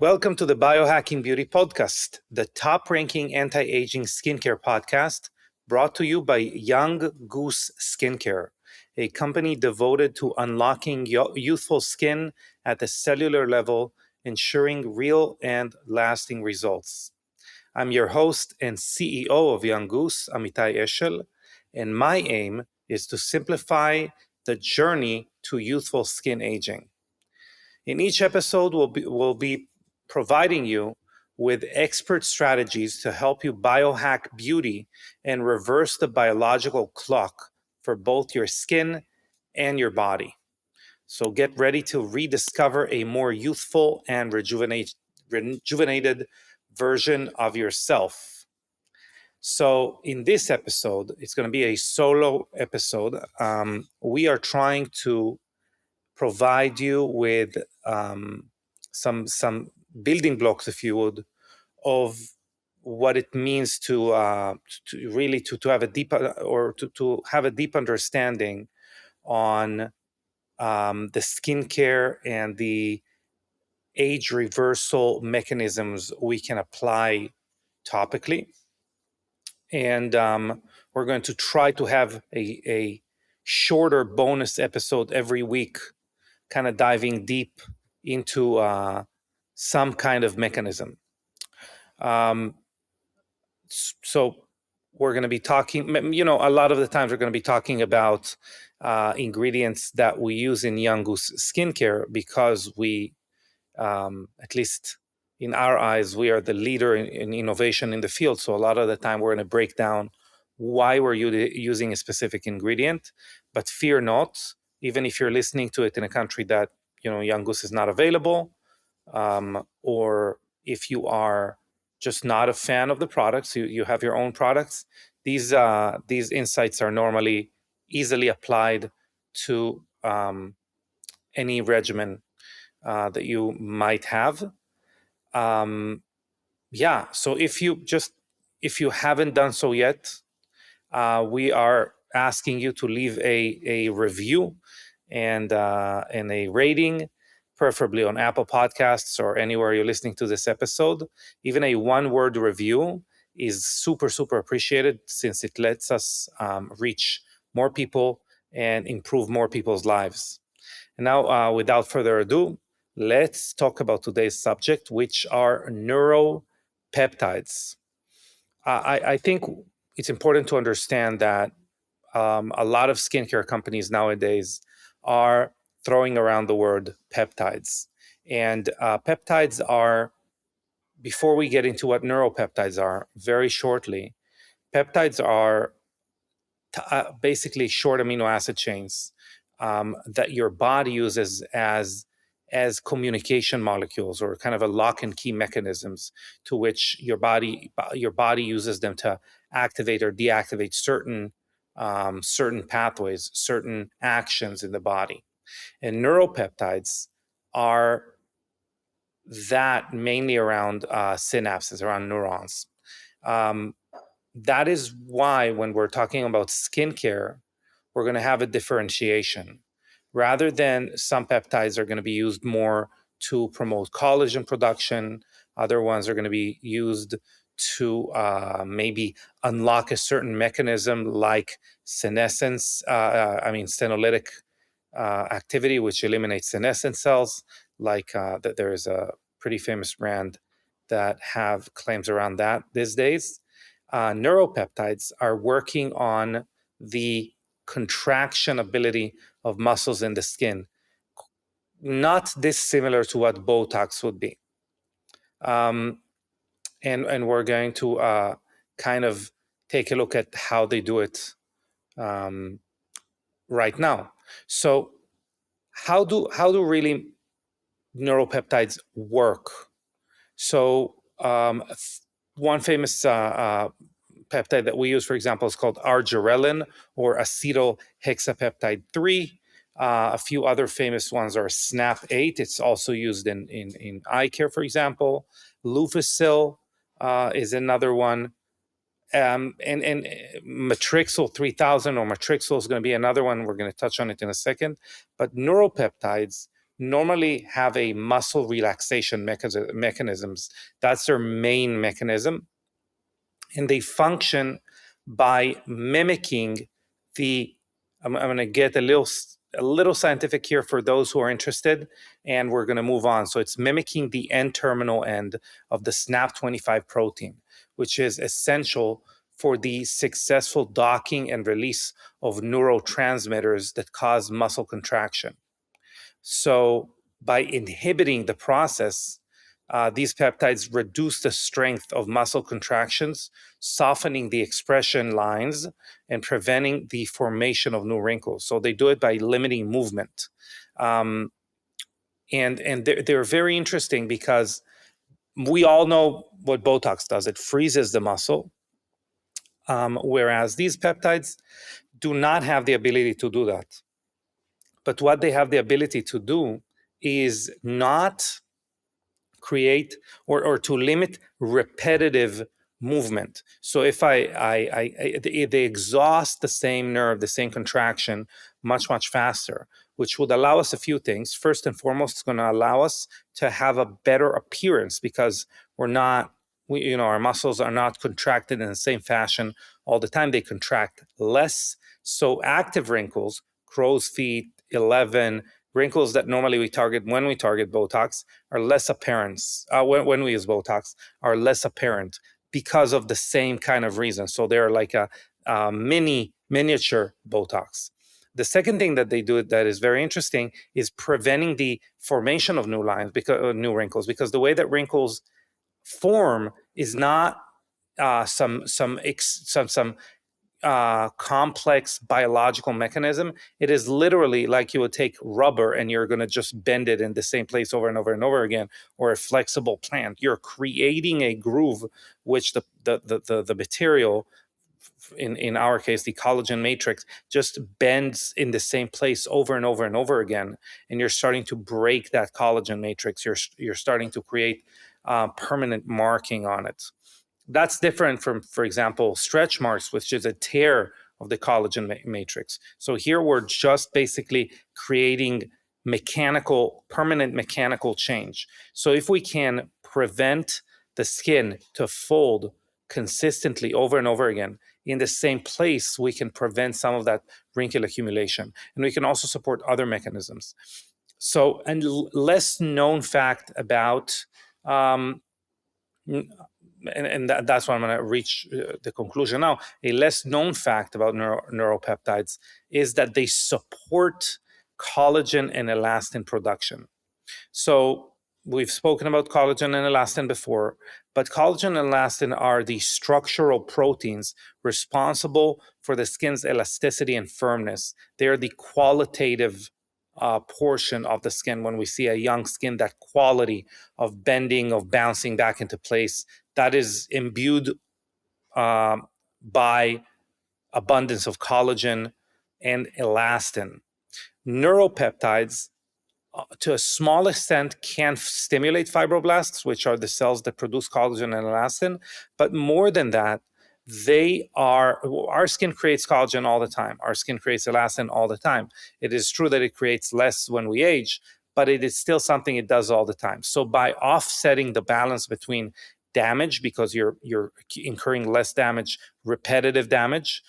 Welcome to the Biohacking Beauty podcast, the top-ranking anti-aging skincare podcast brought to you by Young Goose Skincare, a company devoted to unlocking youthful skin at the cellular level, ensuring real and lasting results. I'm your host and CEO of Young Goose, Amitay Eshel, and my aim is to simplify the journey to youthful skin aging. In each episode, we'll be providing you with expert strategies to help you biohack beauty and reverse the biological clock for both your skin and your body. So get ready to rediscover a more youthful and rejuvenated version of yourself. So in this episode, it's going to be a solo episode. We are trying to provide you with some building blocks, if you would, of what it means to have a deep to have a deep understanding on the skincare and the age reversal mechanisms we can apply topically. And we're going to try to have a shorter bonus episode every week, kind of diving deep into some kind of mechanism. So we're going to be talking, a lot of the times we're going to be talking about ingredients that we use in Young Goose Skincare because we, at least in our eyes, we are the leader in innovation in the field. So a lot of the time we're going to break down why we're using a specific ingredient. But fear not, even if you're listening to it in a country that, Young Goose is not available, or if you are just not a fan of the products, you have your own products, these insights are normally easily applied to any regimen that you might have. So if you haven't done so yet, we are asking you to leave a review and a rating, preferably on Apple Podcasts or anywhere you're listening to this episode. Even a one-word review is super, super appreciated since it lets us reach more people and improve more people's lives. And now, without further ado, let's talk about today's subject, which are neuropeptides. I think it's important to understand that a lot of skincare companies nowadays are throwing around the word peptides. And peptides are, before we get into what neuropeptides are, very shortly, peptides are basically short amino acid chains that your body uses as communication molecules, or kind of a lock and key mechanisms to which your body uses them to activate or deactivate certain pathways, certain actions in the body. And neuropeptides are that mainly around synapses, around neurons. That is why when we're talking about skincare, we're going to have a differentiation. Rather than some peptides are going to be used more to promote collagen production, other ones are going to be used to maybe unlock a certain mechanism like senolytic activity, which eliminates senescent cells. Like that, there is a pretty famous brand that have claims around that these days. Neuropeptides are working on the contraction ability of muscles in the skin, not dissimilar to what Botox would be. And we're going to kind of take a look at how they do it right now. So how do really neuropeptides work? So one famous peptide that we use, for example, is called Argireline, or acetohexapeptide 3. A few other famous ones are SNAP8. It's also used in eye care, for example. Lufacil is another one. And Matrixyl 3000 or Matrixyl is going to be another one. We're going to touch on it in a second. But neuropeptides normally have a muscle relaxation mechanisms. That's their main mechanism. And they function by mimicking the, I'm going to get a little scientific here for those who are interested, and we're going to move on. So it's mimicking the N-terminal end of the SNAP25 protein, which is essential for the successful docking and release of neurotransmitters that cause muscle contraction. So by inhibiting the process, these peptides reduce the strength of muscle contractions, softening the expression lines, and preventing the formation of new wrinkles. So they do it by limiting movement. And they're very interesting because we all know what Botox does. It freezes the muscle, whereas these peptides do not have the ability to do that. But what they have the ability to do is not create or to limit repetitive movement. So if they exhaust the same nerve, the same contraction much faster, which would allow us a few things. First and foremost, it's going to allow us to have a better appearance because our muscles are not contracted in the same fashion all the time. They contract less. So active wrinkles, crow's feet, 11, wrinkles that normally we target when we target Botox are less apparent. When we use Botox, are less apparent because of the same kind of reason. So they're like a miniature Botox. The second thing that they do that is very interesting is preventing the formation of new lines, because new wrinkles, because the way that wrinkles form is not some complex biological mechanism. It is literally like you would take rubber and you're going to just bend it in the same place over and over and over again, or a flexible plant. You're creating a groove, which the material, in our case, the collagen matrix, just bends in the same place over and over and over again. And you're starting to break that collagen matrix. You're starting to create permanent marking on it. That's different from, for example, stretch marks, which is a tear of the collagen matrix. So here we're just basically creating permanent mechanical change. So if we can prevent the skin to fold consistently over and over again in the same place, we can prevent some of that wrinkle accumulation. And we can also support other mechanisms. So, and less known fact about that's why I'm going to reach the conclusion now. A less known fact about neuropeptides is that they support collagen and elastin production. So we've spoken about collagen and elastin before, but collagen and elastin are the structural proteins responsible for the skin's elasticity and firmness. They are the qualitative portion of the skin. When we see a young skin, that quality of bending, of bouncing back into place, that is imbued by abundance of collagen and elastin. Neuropeptides, to a small extent, can stimulate fibroblasts, which are the cells that produce collagen and elastin. But more than that, our skin creates collagen all the time. Our skin creates elastin all the time. It is true that it creates less when we age, but it is still something it does all the time. So by offsetting the balance between damage, because you're incurring less damage, repetitive damage,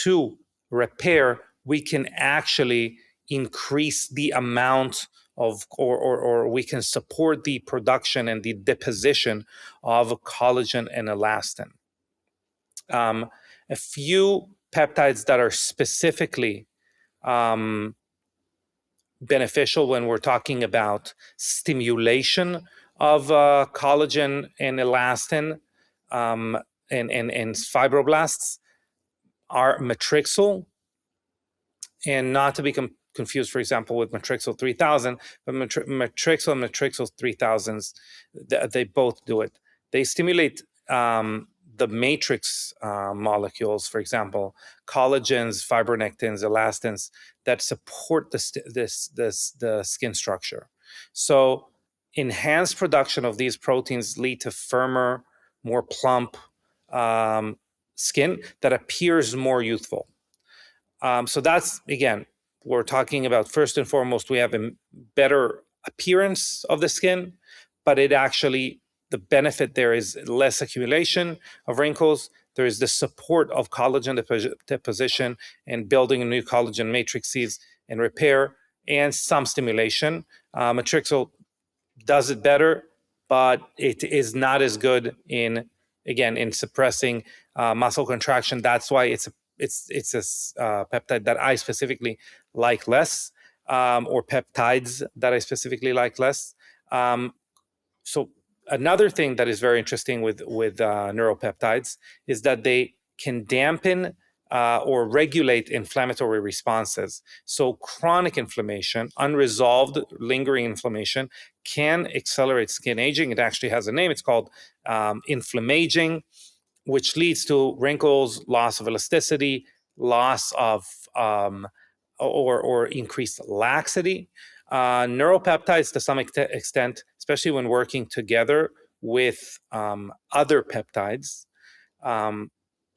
to repair, we can actually increase the amount of, or we can support the production and the deposition of collagen and elastin. A few peptides that are specifically beneficial when we're talking about stimulation of collagen and elastin and fibroblasts are Matrixyl, and not to be confused, for example, with Matrixyl 3000, but Matrixyl and Matrixyl 3000s, they both do it. They stimulate the matrix molecules, for example, collagens, fibronectins, elastins, that support the skin structure. So enhanced production of these proteins lead to firmer, more plump skin that appears more youthful. So that's, again, we're talking about, first and foremost, we have a better appearance of the skin, but it actually, the benefit there is less accumulation of wrinkles. There is the support of collagen deposition and building a new collagen matrices and repair, and some stimulation. Matrixyl does it better, but it is not as good in, again, in suppressing muscle contraction. That's why it's a peptide that I specifically like less, or peptides that I specifically like less. So another thing that is very interesting with neuropeptides is that they can dampen or regulate inflammatory responses. So chronic inflammation, unresolved, lingering inflammation, can accelerate skin aging. It actually has a name. It's called inflammaging, which leads to wrinkles, loss of elasticity, loss of or increased laxity. Neuropeptides, to some extent, especially when working together with other peptides,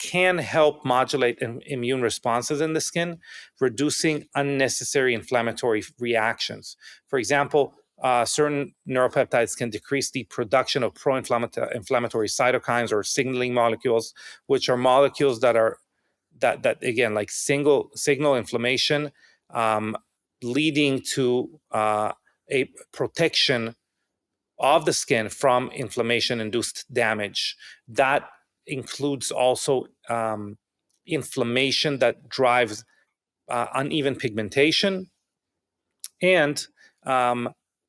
can help modulate immune responses in the skin, reducing unnecessary inflammatory reactions. For example, certain neuropeptides can decrease the production of pro-inflammatory cytokines or signaling molecules, which are molecules that again, like signal inflammation, leading to a protection of the skin from inflammation-induced damage. That includes also inflammation that drives uneven pigmentation. And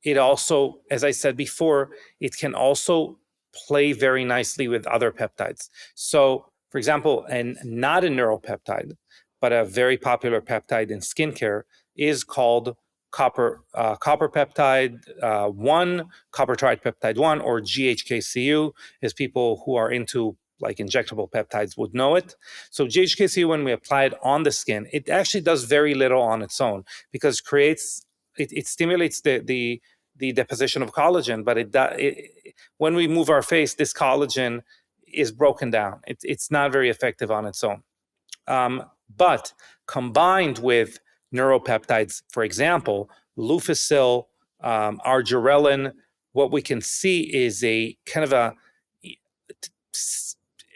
it also, as I said before, it can also play very nicely with other peptides. So, for example, and not a neuropeptide, but a very popular peptide in skincare is called copper peptide 1, copper tripeptide 1, or GHKCU, as people who are into like injectable peptides would know it. So GHKCU, when we apply it on the skin, it actually does very little on its own, because it stimulates the deposition of collagen, but when we move our face, this collagen is broken down. It's not very effective on its own. But combined with neuropeptides, for example, Lufacil, Argireline, what we can see is a kind of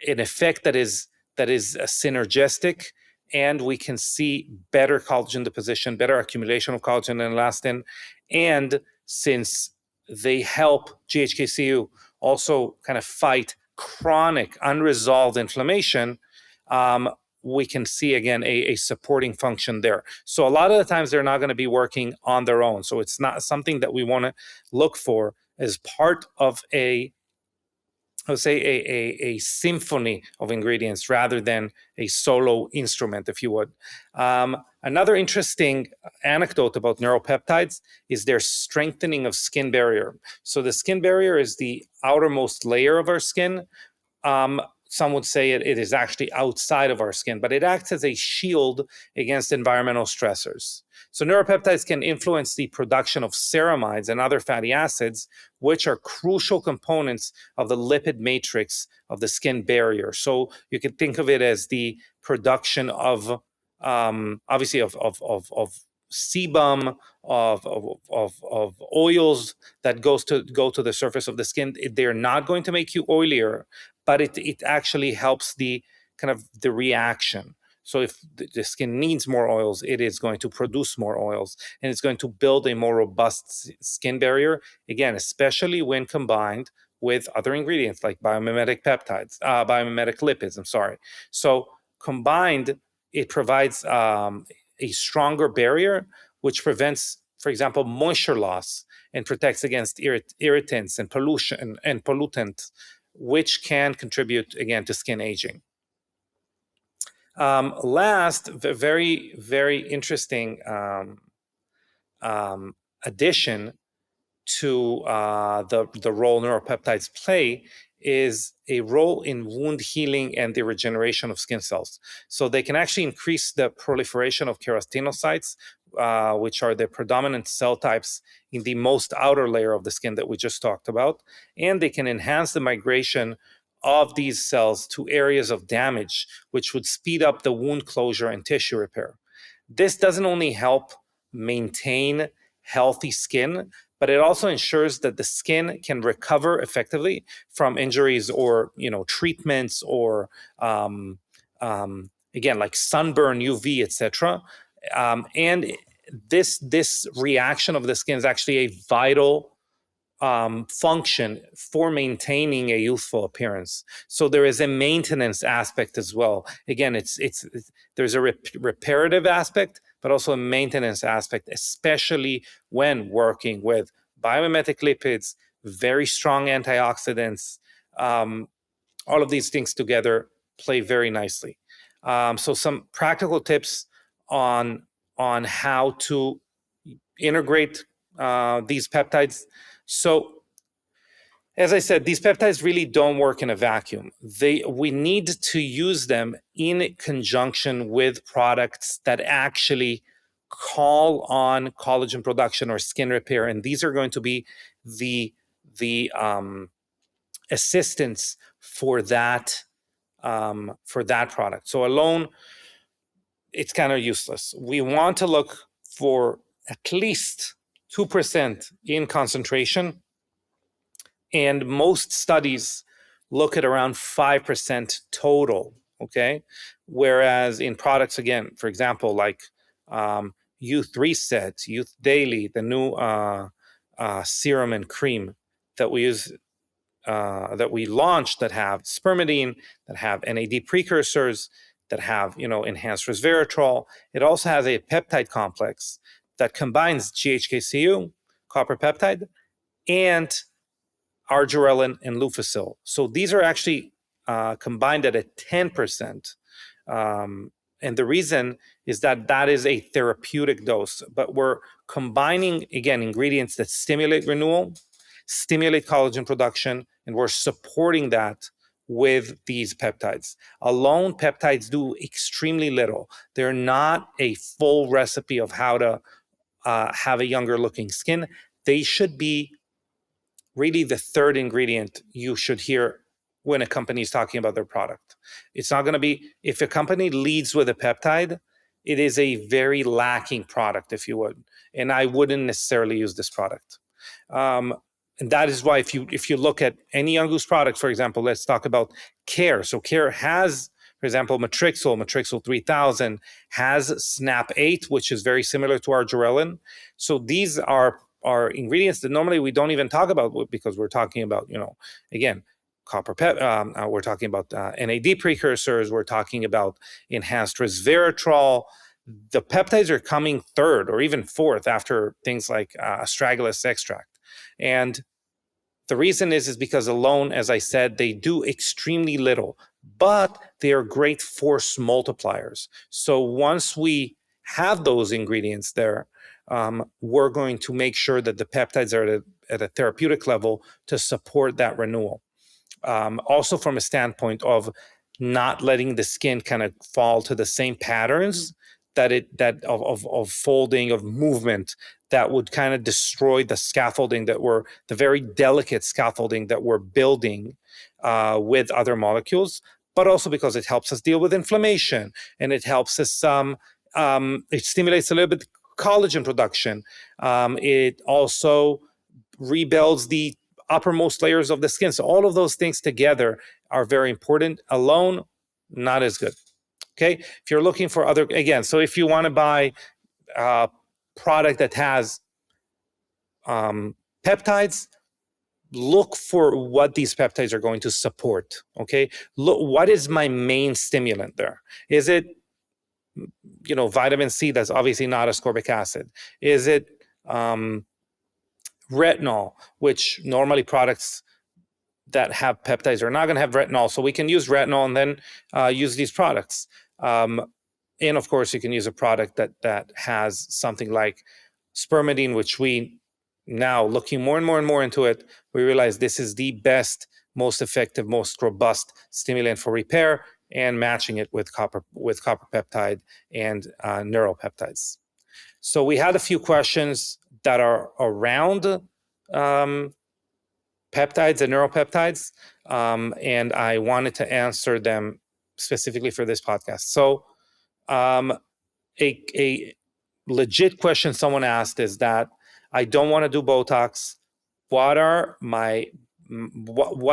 an effect that is synergistic, and we can see better collagen deposition, better accumulation of collagen and elastin. And since they help GHKCU also kind of fight chronic unresolved inflammation, we can see again a supporting function there. So a lot of the times they're not going to be working on their own. So it's not something that we want to look for as part of a symphony of ingredients rather than a solo instrument, if you would. Another interesting anecdote about neuropeptides is their strengthening of skin barrier. So the skin barrier is the outermost layer of our skin. Some would say it is actually outside of our skin, but it acts as a shield against environmental stressors. So neuropeptides can influence the production of ceramides and other fatty acids, which are crucial components of the lipid matrix of the skin barrier. So you can think of it as the production of, obviously, of sebum, of oils that go to the surface of the skin. They're not going to make you oilier, but it actually helps the kind of the reaction. So if the skin needs more oils, it is going to produce more oils, and it's going to build a more robust skin barrier, again, especially when combined with other ingredients like biomimetic lipids, I'm sorry. So combined, it provides a stronger barrier, which prevents, for example, moisture loss, and protects against irritants and pollution and pollutants, which can contribute, again, to skin aging. Last, very, very interesting addition to the role neuropeptides play is a role in wound healing and the regeneration of skin cells. So they can actually increase the proliferation of keratinocytes, which are the predominant cell types in the most outer layer of the skin that we just talked about. And they can enhance the migration of these cells to areas of damage, which would speed up the wound closure and tissue repair. This doesn't only help maintain healthy skin, but it also ensures that the skin can recover effectively from injuries or treatments or again, like sunburn, UV, etc. And this reaction of the skin is actually a vital function for maintaining a youthful appearance. So there is a maintenance aspect as well. Again, it's there's a reparative aspect, but also a maintenance aspect, especially when working with biomimetic lipids, very strong antioxidants. All of these things together play very nicely. So some practical tips on how to integrate these peptides. So as I said, these peptides really don't work in a vacuum. We need to use them in conjunction with products that actually call on collagen production or skin repair, and these are going to be the assistance for that product. So alone, it's kind of useless. We want to look for at least 2% in concentration, and most studies look at around 5% total, okay? Whereas in products, again, for example, like Youth Reset, Youth Daily, the new serum and cream that we use, that we launched, that have spermidine, that have NAD precursors, that have enhanced resveratrol. It also has a peptide complex that combines GHKCU, copper peptide, and Argireline and Lufacil. So these are actually combined at a 10%. And the reason is that is a therapeutic dose, but we're combining, again, ingredients that stimulate renewal, stimulate collagen production, and we're supporting that with these peptides. Alone, peptides do extremely little. They're not a full recipe of how to have a younger looking skin. They should be really the third ingredient you should hear when a company is talking about their product. It's not going to be, if a company leads with a peptide, it is a very lacking product, if you would. And I wouldn't necessarily use this product. And that is why if you look at any Young Goose product, for example, let's talk about Care. So Care has, for example, Matrixyl 3000, has Snap 8, which is very similar to Argireline. So these are ingredients that normally we don't even talk about, because we're talking about, again, we're talking about NAD precursors, we're talking about enhanced resveratrol. The peptides are coming third or even fourth after things like astragalus extract. And the reason is because alone, as I said, they do extremely little, but they are great force multipliers. So once we have those ingredients there, we're going to make sure that the peptides are at a therapeutic level to support that renewal. Also from a standpoint of not letting the skin kind of fall to the same patterns of folding, of movement, that would kind of destroy the scaffolding the very delicate scaffolding that we're building with other molecules, but also because it helps us deal with inflammation, and it helps us, it stimulates a little bit collagen production. It also rebuilds the uppermost layers of the skin. So all of those things together are very important. Alone, not as good. Okay, if you're looking for other, again, so if you want to buy a product that has peptides, look for what these peptides are going to support. Okay, look, what is my main stimulant there? Is it vitamin C? That's obviously not ascorbic acid. Is it retinol, which normally products that have peptides are not going to have retinol, so we can use retinol and then use these products. And of course, you can use a product that has something like spermidine, which we now, looking more and more and more into it, we realize this is the best, most effective, most robust stimulant for repair, and matching it with copper peptide and neuropeptides. So we had a few questions that are around peptides and neuropeptides, and I wanted to answer them specifically for this podcast. So a legit question someone asked is that I don't want to do Botox. What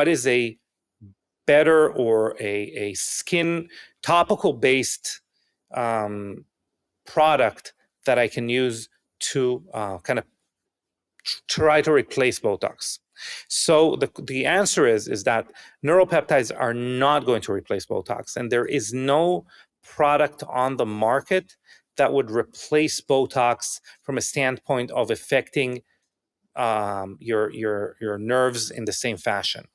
is a better or a skin topical based product that I can use to kind of try to replace Botox? So the answer is that neuropeptides are not going to replace Botox, and there is no product on the market that would replace Botox from a standpoint of affecting your nerves in the same fashion.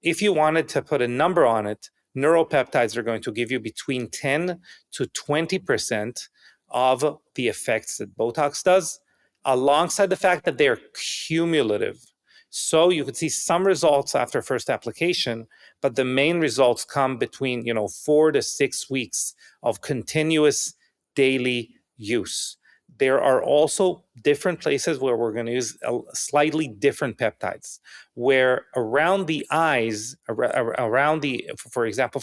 If you wanted to put a number on it, neuropeptides are going to give you between 10 to 20% of the effects that Botox does, alongside the fact that they are cumulative. So you could see some results after first application, but the main results come between 4 to 6 weeks of continuous daily use. There are also different places where we're going to use slightly different peptides, where around the eyes, around the, for example,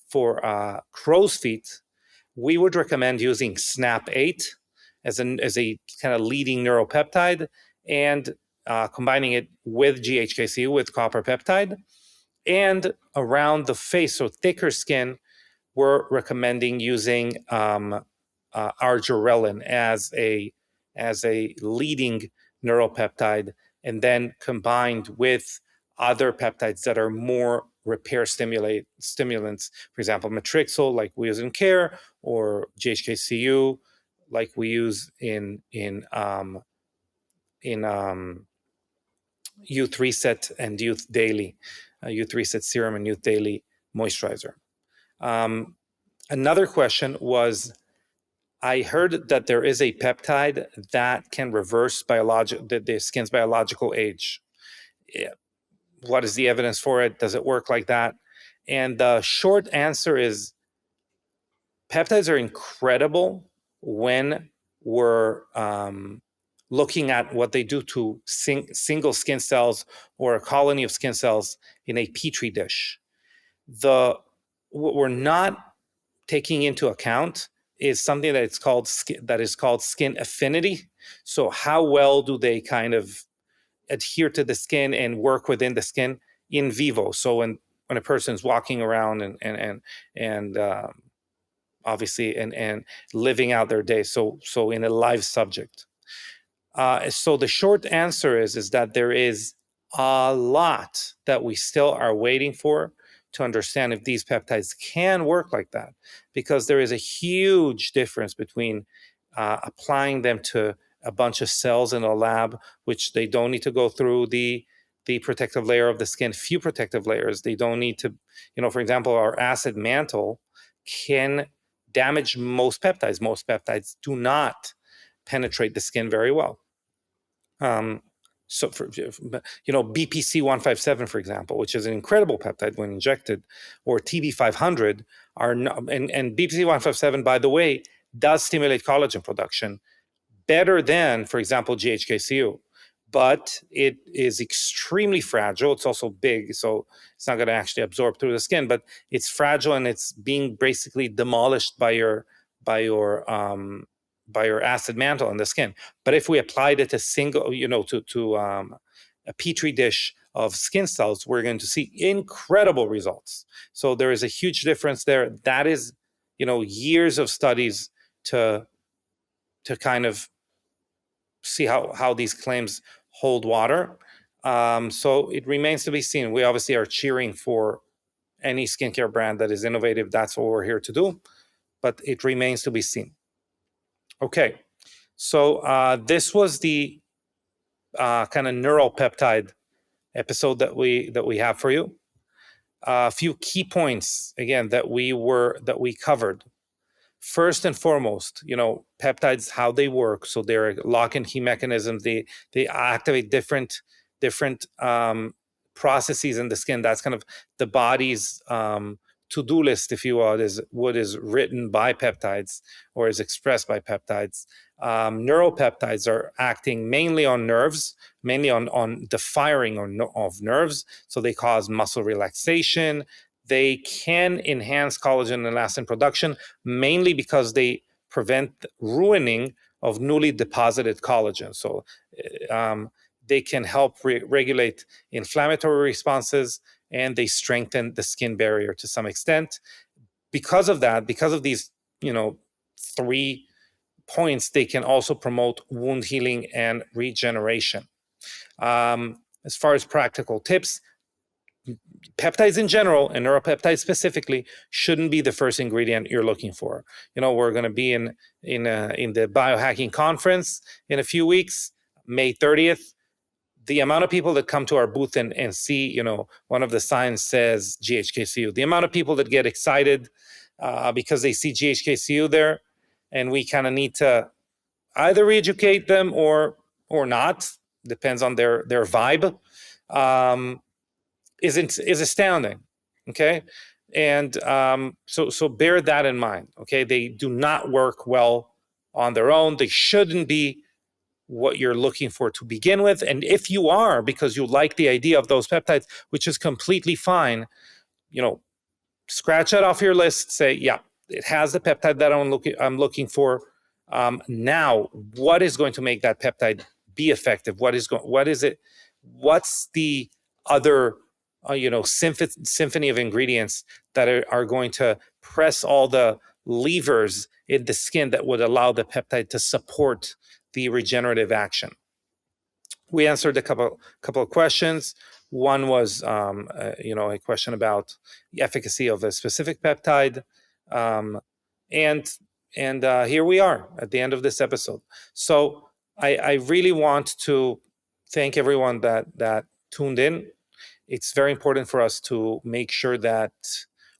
for crow's feet, we would recommend using SNAP8 as a kind of leading neuropeptide, and combining it with GHKCU, with copper peptide. And around the face, so thicker skin, we're recommending using Argireline as a leading neuropeptide, and then combined with other peptides that are more repair stimulants. For example, Matrixyl, like we use in Care, or GHKCU, like we use in Youth Reset and Youth Daily, Youth Reset Serum and Youth Daily Moisturizer. Another question was, I heard that there is a peptide that can reverse the skin's biological age. What is the evidence for it? Does it work like that? And the short answer is, peptides are incredible when we're looking at what they do to single skin cells or a colony of skin cells in a petri dish. What we're not taking into account is something that is called skin affinity. So how well do they kind of adhere to the skin and work within the skin in vivo? So when a person's walking around and obviously and living out their day, so in a live subject. So the short answer is that there is a lot that we still are waiting for to understand if these peptides can work like that, because there is a huge difference between applying them to a bunch of cells in a lab, which they don't need to go through the protective layer of the skin, few protective layers. They don't need to, for example, our acid mantle can damage most peptides. Most peptides do not penetrate the skin very well. So for BPC 157, for example, which is an incredible peptide when injected, or TB 500 are not, and BPC 157, by the way, does stimulate collagen production better than, for example, GHKCU, but it is extremely fragile. It's also big, so it's not going to actually absorb through the skin, but it's fragile, and it's being basically demolished by your acid mantle on the skin. But if we applied it to a petri dish of skin cells, we're going to see incredible results. So there is a huge difference there. That is, years of studies to kind of see how these claims hold water. So it remains to be seen. We obviously are cheering for any skincare brand that is innovative. That's what we're here to do. But it remains to be seen. Okay. So this was the kind of neuropeptide episode that we have for you. A few key points again that we covered. First and foremost, peptides, how they work. So they're lock and key mechanisms. They activate different processes in the skin. That's kind of the body's to-do list, if you will, is what is written by peptides or is expressed by peptides. Neuropeptides are acting mainly on nerves, mainly on the firing of nerves. So they cause muscle relaxation. They can enhance collagen and elastin production, mainly because they prevent ruining of newly deposited collagen. So they can help regulate inflammatory responses, and they strengthen the skin barrier to some extent. Because of that, because of these, 3 points, they can also promote wound healing and regeneration. As far as practical tips, peptides in general and neuropeptides specifically shouldn't be the first ingredient you're looking for. We're going to be in the biohacking conference in a few weeks, May 30th. The amount of people that come to our booth and see, one of the signs says GHKCU, the amount of people that get excited because they see GHKCU there, and we kind of need to either re-educate them or not, depends on their vibe, is astounding. Okay, and so bear that in mind. Okay, they do not work well on their own. They shouldn't be what you're looking for to begin with. And if you are, because you like the idea of those peptides, which is completely fine, scratch that off your list. Say, yeah, it has the peptide that I'm looking for. Now, what is going to make that peptide be effective? What is it? What's the other, symphony of ingredients that are going to press all the levers in the skin that would allow the peptide to support the regenerative action? We answered a couple of questions. One was, a question about the efficacy of a specific peptide, and here we are at the end of this episode. So I really want to thank everyone that tuned in. It's very important for us to make sure that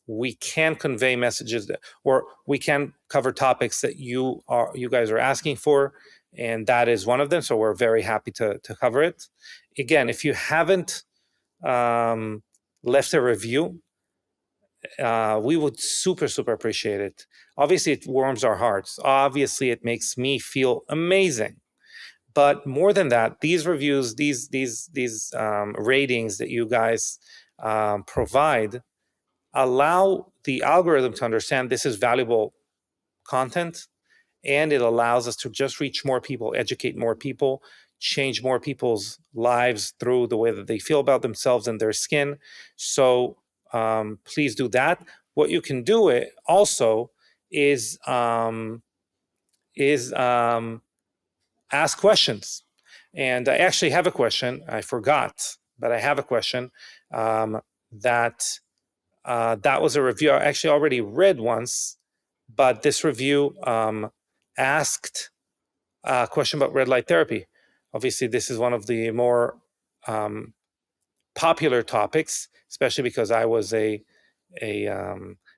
we can convey messages or we can cover topics that you guys are asking for, and that is one of them. So we're very happy to cover it. Again, if you haven't left a review, we would super appreciate it. Obviously, it warms our hearts. Obviously, it makes me feel amazing. But more than that, these reviews, these ratings that you guys provide, allow the algorithm to understand this is valuable content, and it allows us to just reach more people, educate more people, change more people's lives through the way that they feel about themselves and their skin. So please do that. What you can do it also is ask questions. And I actually have a question. I forgot, but I have a question that was a review I actually already read once, but this review asked a question about red light therapy. Obviously, this is one of the more popular topics, especially because I was an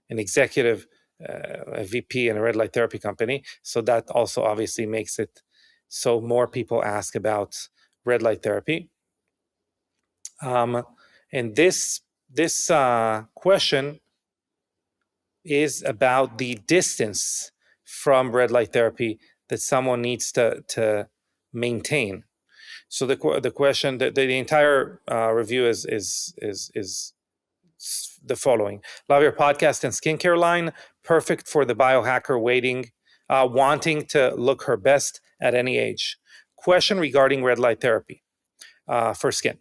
executive, a VP in a red light therapy company. So that also obviously makes it so more people ask about red light therapy. And this question is about the distance from red light therapy that someone needs to maintain. So the question, the entire review is the following: love your podcast and skincare line, perfect for the biohacker wanting to look her best at any age. Question regarding red light therapy for skin.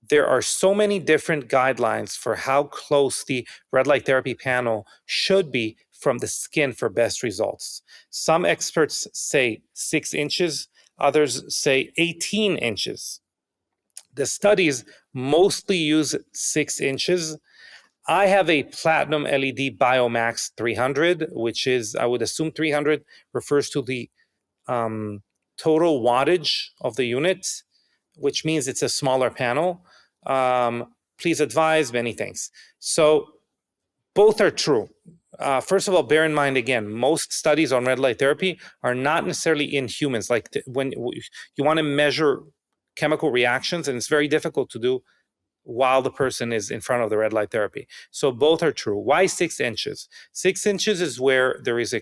There are so many different guidelines for how close the red light therapy panel should be from the skin for best results. Some experts say 6 inches, others say 18 inches. The studies mostly use 6 inches. I have a platinum LED Biomax 300, which is, I would assume 300 refers to the total wattage of the unit, which means it's a smaller panel. Please advise, many thanks. So both are true. First of all, bear in mind, again, most studies on red light therapy are not necessarily in humans. Like when you want to measure chemical reactions, and it's very difficult to do while the person is in front of the red light therapy. So both are true. Why 6 inches? 6 inches is where there is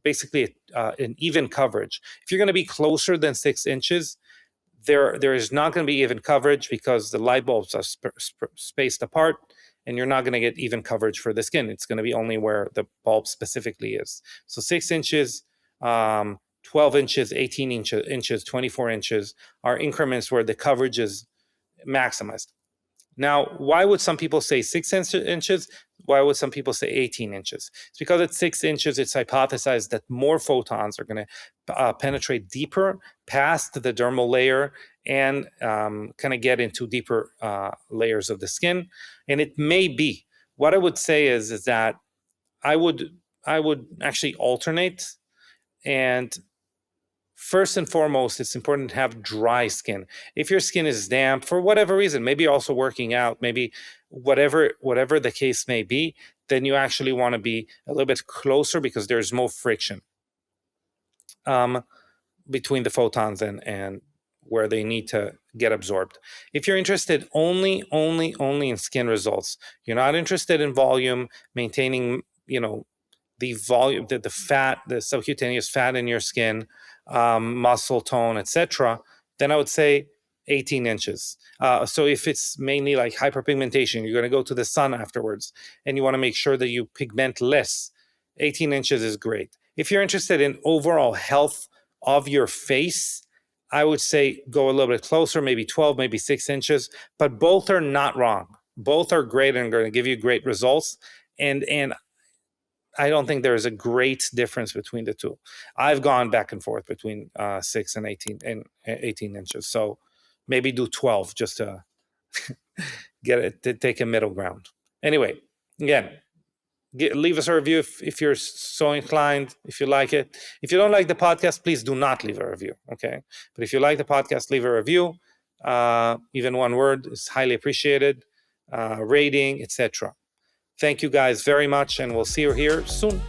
basically an even coverage. If you're going to be closer than 6 inches, there is not going to be even coverage because the light bulbs are spaced apart, and you're not going to get even coverage for the skin. It's going to be only where the bulb specifically is. So 6 inches 12 inches, 18 inches, 24 inches are increments where the coverage is maximized. Now, why would some people say 6 inches? Why would some people say 18 inches? It's because at 6 inches, it's hypothesized that more photons are going to penetrate deeper past the dermal layer and kind of get into deeper layers of the skin. And it may be, what I would say is that I would actually alternate. And first and foremost, it's important to have dry skin. If your skin is damp for whatever reason, maybe also working out, maybe whatever the case may be, then you actually want to be a little bit closer because there's more friction between the photons and where they need to get absorbed. If you're interested only in skin results, you're not interested in volume, maintaining, the volume, the fat, the subcutaneous fat in your skin, muscle tone, etc., then I would say 18 inches. So if it's mainly like hyperpigmentation, you're going to go to the sun afterwards, and you want to make sure that you pigment less, 18 inches is great. If you're interested in overall health of your face, I would say go a little bit closer, maybe 12, maybe 6 inches, but both are not wrong. Both are great and going to give you great results. And I don't think there is a great difference between the two. I've gone back and forth between 6 and 18 inches. So maybe do 12 just to get it, to take a middle ground. Anyway, again, leave us a review if you're so inclined, if you like it. If you don't like the podcast, please do not leave a review, okay? But if you like the podcast, leave a review. Even one word is highly appreciated. Rating, etc. Thank you guys very much, and we'll see you here soon.